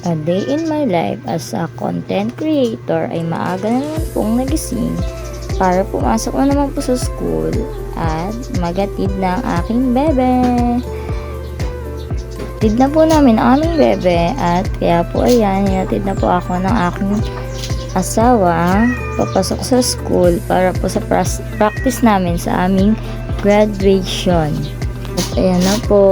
A day in my life as a content creator ay maaga na naman pong nagising para pumasok na naman po sa school at magatid ng aking bebe. Tid na po namin ang aming bebe at kaya po ayan, hinatid na po ako ng aking asawa papasok sa school para po sa practice namin sa aming graduation. At ayan na po.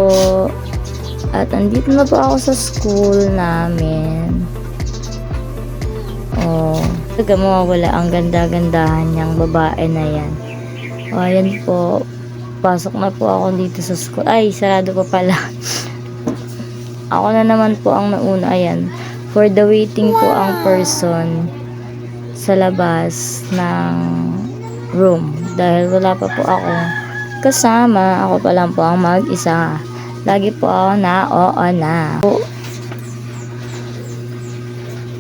At andito na po ako sa school namin. Oh, taga mawawala ang ganda-gandahan niyang babae na yan. O, ayan po. Pasok na po ako dito sa school. Ay, sarado pa pala. Ako na naman po ang nauna. Ayan. For the waiting po ang person sa labas ng room. Dahil wala pa po ako kasama. Ako pa lang po ang mag-isa. Lagi po ako na oo na.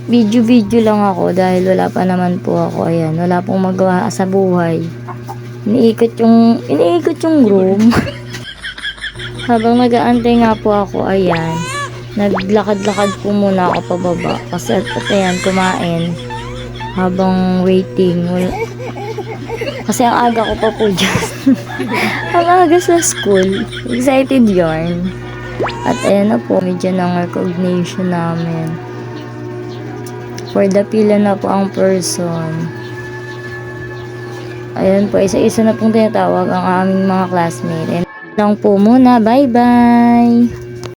Video lang ako dahil wala pa naman po ako. Ayan, wala pong magawa sa buhay. Iniikot yung room. Habang nag-aantay nga po ako, ayan, naglakad-lakad po muna ako pababa. Kasi at ayan, kumain. Habang waiting. Kasi ang aga ko pa po dyan. Ang aga sa school. Excited yarn. At ayan na po, medyo ng recognition namin. For the pila na po ang person. Ayan po, isa-isa na pong tinatawag ang aming mga classmate. And lang po muna. Bye-bye!